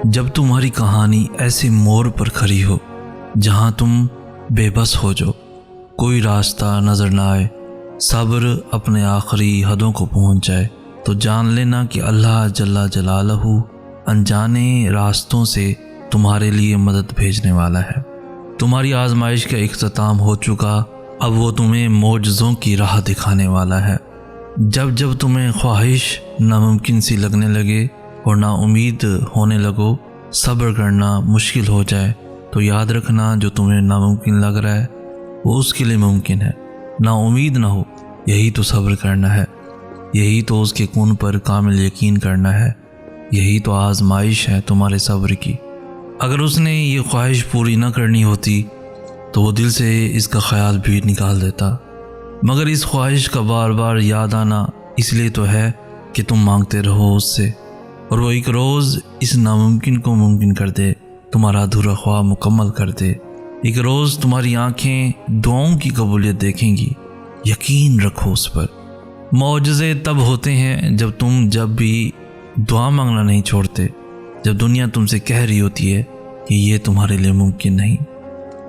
جب تمہاری کہانی ایسے موڑ پر کھڑی ہو جہاں تم بے بس ہو جاؤ، کوئی راستہ نظر نہ آئے، صبر اپنے آخری حدوں کو پہنچ جائے، تو جان لینا کہ اللہ جل جلالہ انجانے راستوں سے تمہارے لیے مدد بھیجنے والا ہے۔ تمہاری آزمائش کا اختتام ہو چکا، اب وہ تمہیں معجزوں کی راہ دکھانے والا ہے۔ جب جب تمہیں خواہش ناممکن سی لگنے لگے اور نا امید ہونے لگو، صبر کرنا مشکل ہو جائے، تو یاد رکھنا جو تمہیں ناممکن لگ رہا ہے وہ اس کے لیے ممکن ہے۔ نا امید نہ ہو، یہی تو صبر کرنا ہے، یہی تو اس کے کن پر کامل یقین کرنا ہے، یہی تو آزمائش ہے تمہارے صبر کی۔ اگر اس نے یہ خواہش پوری نہ کرنی ہوتی تو وہ دل سے اس کا خیال بھی نکال دیتا، مگر اس خواہش کا بار بار یاد آنا اس لیے تو ہے کہ تم مانگتے رہو اس سے، اور وہ ایک روز اس ناممکن کو ممکن کر دے، تمہارا ادھورا خواہ مکمل کر دے۔ ایک روز تمہاری آنکھیں دعاؤں کی قبولیت دیکھیں گی، یقین رکھو اس پر۔ معجزے تب ہوتے ہیں جب بھی دعا مانگنا نہیں چھوڑتے، جب دنیا تم سے کہہ رہی ہوتی ہے کہ یہ تمہارے لیے ممکن نہیں۔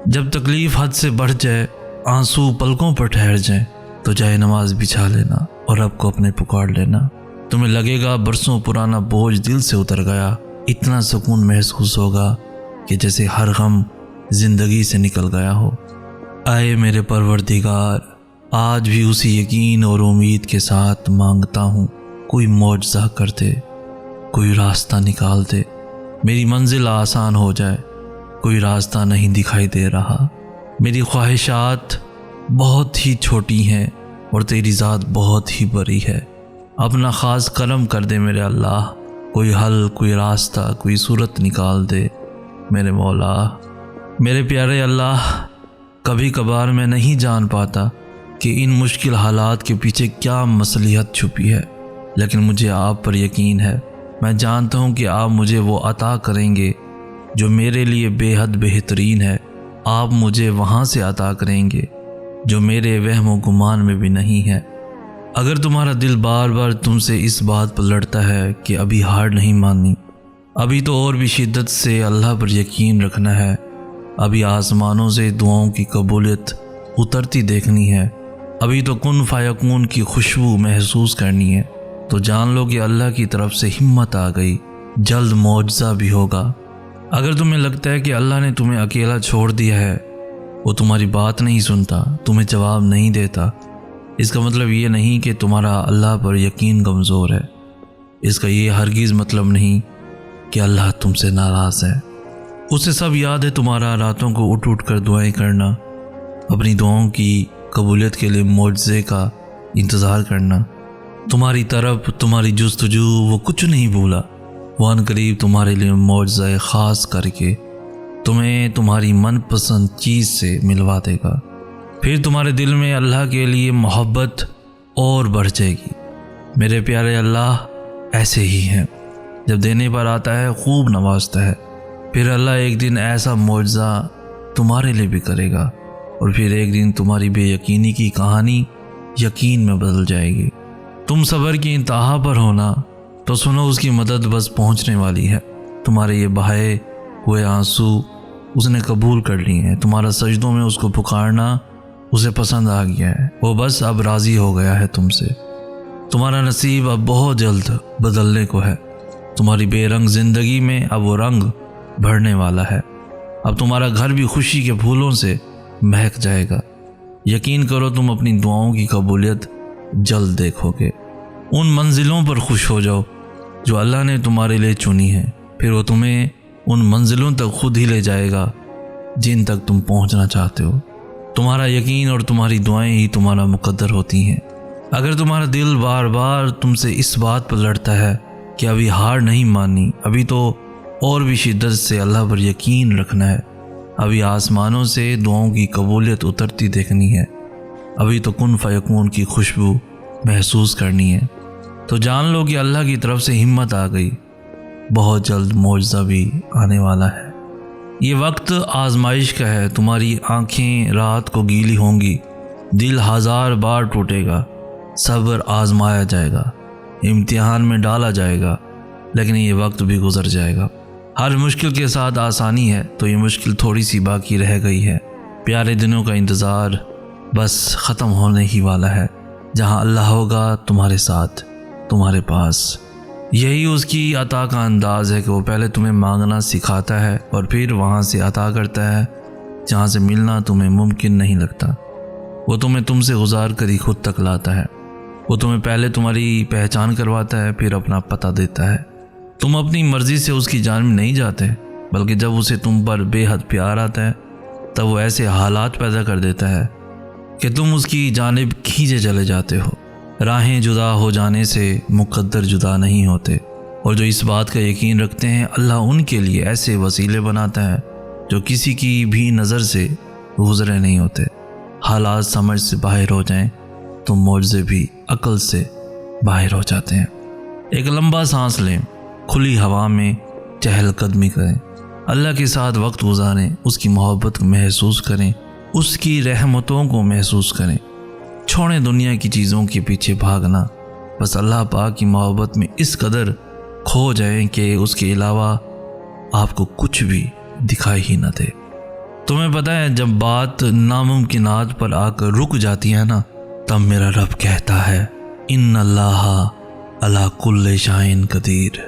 جب تکلیف حد سے بڑھ جائے، آنسو پلکوں پر ٹھہر جائیں، تو جائے نماز بچھا لینا اور رب کو اپنے پکار لینا۔ تمہیں لگے گا برسوں پرانا بوجھ دل سے اتر گیا، اتنا سکون محسوس ہوگا کہ جیسے ہر غم زندگی سے نکل گیا ہو۔ اے میرے پروردگار، آج بھی اسی یقین اور امید کے ساتھ مانگتا ہوں، کوئی معجزہ کر دے، کوئی راستہ نکال دے، میری منزل آسان ہو جائے۔ کوئی راستہ نہیں دکھائی دے رہا، میری خواہشات بہت ہی چھوٹی ہیں اور تیری ذات بہت ہی بڑی ہے۔ اپنا خاص کرم کر دے میرے اللہ، کوئی حل، کوئی راستہ، کوئی صورت نکال دے میرے مولا۔ میرے پیارے اللہ، کبھی کبھار میں نہیں جان پاتا کہ ان مشکل حالات کے پیچھے کیا مصلحت چھپی ہے، لیکن مجھے آپ پر یقین ہے۔ میں جانتا ہوں کہ آپ مجھے وہ عطا کریں گے جو میرے لیے بے حد بہترین ہے۔ آپ مجھے وہاں سے عطا کریں گے جو میرے وہم و گمان میں بھی نہیں ہے۔ اگر تمہارا دل بار بار تم سے اس بات پر لڑتا ہے کہ ابھی ہار نہیں ماننی، ابھی تو اور بھی شدت سے اللہ پر یقین رکھنا ہے، ابھی آسمانوں سے دعاؤں کی قبولیت اترتی دیکھنی ہے، ابھی تو کن فیکون کی خوشبو محسوس کرنی ہے، تو جان لو کہ اللہ کی طرف سے ہمت آ گئی، جلد معجزہ بھی ہوگا۔ اگر تمہیں لگتا ہے کہ اللہ نے تمہیں اکیلا چھوڑ دیا ہے، وہ تمہاری بات نہیں سنتا، تمہیں جواب نہیں دیتا، اس کا مطلب یہ نہیں کہ تمہارا اللہ پر یقین کمزور ہے، اس کا یہ ہرگز مطلب نہیں کہ اللہ تم سے ناراض ہے۔ اسے سب یاد ہے تمہارا راتوں کو اٹھ اٹھ کر دعائیں کرنا، اپنی دعاؤں کی قبولیت کے لیے معجزے کا انتظار کرنا۔ تمہاری طرف تمہاری جستجو وہ کچھ نہیں بھولا، وہ ان قریب تمہارے لیے معجزہ خاص کر کے تمہیں تمہاری من پسند چیز سے ملوا دے گا۔ پھر تمہارے دل میں اللہ کے لیے محبت اور بڑھ جائے گی۔ میرے پیارے اللہ ایسے ہی ہیں، جب دینے پر آتا ہے خوب نوازتا ہے، پھر اللہ ایک دن ایسا معجزہ تمہارے لیے بھی کرے گا، اور پھر ایک دن تمہاری بے یقینی کی کہانی یقین میں بدل جائے گی۔ تم صبر کی انتہا پر ہونا تو سنو، اس کی مدد بس پہنچنے والی ہے۔ تمہارے یہ بہائے ہوئے آنسو اس نے قبول کر لی ہیں، تمہارا سجدوں میں اس کو پکارنا اسے پسند آ گیا ہے، وہ بس اب راضی ہو گیا ہے تم سے۔ تمہارا نصیب اب بہت جلد بدلنے کو ہے، تمہاری بے رنگ زندگی میں اب وہ رنگ بھرنے والا ہے، اب تمہارا گھر بھی خوشی کے پھولوں سے مہک جائے گا۔ یقین کرو، تم اپنی دعاؤں کی قبولیت جلد دیکھو گے۔ ان منزلوں پر خوش ہو جاؤ جو اللہ نے تمہارے لیے چنی ہے، پھر وہ تمہیں ان منزلوں تک خود ہی لے جائے گا جن تک تم پہنچنا چاہتے ہو۔ تمہارا یقین اور تمہاری دعائیں ہی تمہارا مقدر ہوتی ہیں۔ اگر تمہارا دل بار بار تم سے اس بات پر لڑتا ہے کہ ابھی ہار نہیں ماننی، ابھی تو اور بھی شدت سے اللہ پر یقین رکھنا ہے، ابھی آسمانوں سے دعاؤں کی قبولیت اترتی دیکھنی ہے، ابھی تو کن فیکون کی خوشبو محسوس کرنی ہے، تو جان لو کہ اللہ کی طرف سے ہمت آ گئی، بہت جلد معجزہ بھی آنے والا ہے۔ یہ وقت آزمائش کا ہے، تمہاری آنکھیں رات کو گیلی ہوں گی، دل ہزار بار ٹوٹے گا، صبر آزمایا جائے گا، امتحان میں ڈالا جائے گا، لیکن یہ وقت بھی گزر جائے گا۔ ہر مشکل کے ساتھ آسانی ہے، تو یہ مشکل تھوڑی سی باقی رہ گئی ہے۔ پیارے دنوں کا انتظار بس ختم ہونے ہی والا ہے، جہاں اللہ ہوگا تمہارے ساتھ، تمہارے پاس۔ یہی اس کی عطا کا انداز ہے کہ وہ پہلے تمہیں مانگنا سکھاتا ہے اور پھر وہاں سے عطا کرتا ہے جہاں سے ملنا تمہیں ممکن نہیں لگتا۔ وہ تم سے گزار کر ہی خود تک لاتا ہے۔ وہ تمہیں پہلے تمہاری پہچان کرواتا ہے، پھر اپنا پتہ دیتا ہے۔ تم اپنی مرضی سے اس کی جانب نہیں جاتے، بلکہ جب اسے تم پر بے حد پیار آتا ہے تب وہ ایسے حالات پیدا کر دیتا ہے کہ تم اس کی جانب کھینچے چلے جاتے ہو۔ راہیں جدا ہو جانے سے مقدر جدا نہیں ہوتے، اور جو اس بات کا یقین رکھتے ہیں اللہ ان کے لیے ایسے وسیلے بناتا ہے جو کسی کی بھی نظر سے گزرے نہیں ہوتے۔ حالات سمجھ سے باہر ہو جائیں تو معجزے بھی عقل سے باہر ہو جاتے ہیں۔ ایک لمبا سانس لیں، کھلی ہوا میں چہل قدمی کریں، اللہ کے ساتھ وقت گزاریں، اس کی محبت کو محسوس کریں، اس کی رحمتوں کو محسوس کریں۔ چھوڑیں دنیا کی چیزوں کے پیچھے بھاگنا، بس اللہ پاک کی محبت میں اس قدر کھو جائیں کہ اس کے علاوہ آپ کو کچھ بھی دکھائی ہی نہ دے۔ تمہیں پتہ ہے جب بات ناممکنات پر آ کر رک جاتی ہے نا، تب میرا رب کہتا ہے ان اللہ علی کل شیء قدیر۔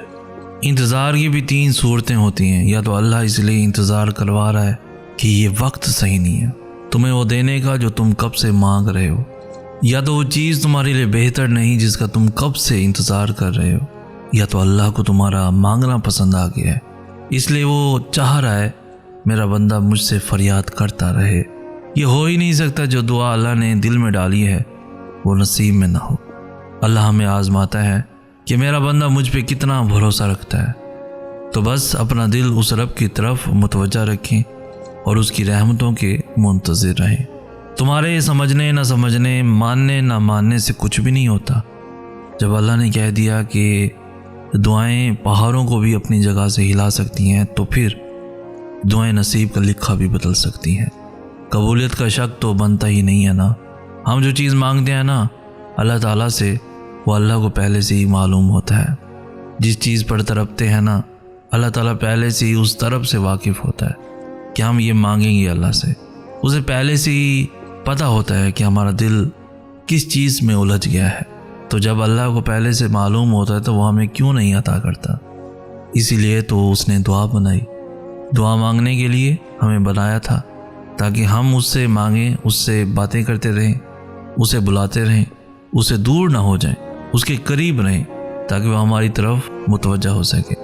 انتظار کی بھی 3 صورتیں ہوتی ہیں، یا تو اللہ اس لیے انتظار کروا رہا ہے کہ یہ وقت صحیح نہیں ہے تمہیں وہ دینے کا جو تم کب سے مانگ رہے ہو، یا تو وہ چیز تمہارے لیے بہتر نہیں جس کا تم کب سے انتظار کر رہے ہو، یا تو اللہ کو تمہارا مانگنا پسند آ گیا ہے، اس لیے وہ چاہ رہا ہے میرا بندہ مجھ سے فریاد کرتا رہے۔ یہ ہو ہی نہیں سکتا جو دعا اللہ نے دل میں ڈالی ہے وہ نصیب میں نہ ہو۔ اللہ ہمیں آزماتا ہے کہ میرا بندہ مجھ پہ کتنا بھروسہ رکھتا ہے، تو بس اپنا دل اس رب کی طرف متوجہ رکھیں اور اس کی رحمتوں کے منتظر رہیں۔ تمہارے سمجھنے نہ سمجھنے، ماننے نہ ماننے سے کچھ بھی نہیں ہوتا۔ جب اللہ نے کہہ دیا کہ دعائیں پہاڑوں کو بھی اپنی جگہ سے ہلا سکتی ہیں، تو پھر دعائیں نصیب کا لکھا بھی بدل سکتی ہیں۔ قبولیت کا شک تو بنتا ہی نہیں ہے نا۔ ہم جو چیز مانگتے ہیں نا اللہ تعالیٰ سے، وہ اللہ کو پہلے سے ہی معلوم ہوتا ہے۔ جس چیز پر تڑپتے ہیں نا اللہ تعالیٰ پہلے سے ہی اس طرف سے واقف ہوتا ہے کہ ہم یہ مانگیں گے اللہ سے۔ اسے پہلے سے ہی پتہ ہوتا ہے کہ ہمارا دل کس چیز میں الجھ گیا ہے، تو جب اللہ کو پہلے سے معلوم ہوتا ہے تو وہ ہمیں کیوں نہیں عطا کرتا۔ اسی لیے تو اس نے دعا بنائی، دعا مانگنے کے لیے ہمیں بنایا تھا تاکہ ہم اس سے مانگیں، اس سے باتیں کرتے رہیں، اسے بلاتے رہیں، اسے دور نہ ہو جائیں، اس کے قریب رہیں تاکہ وہ ہماری طرف متوجہ ہو سکے۔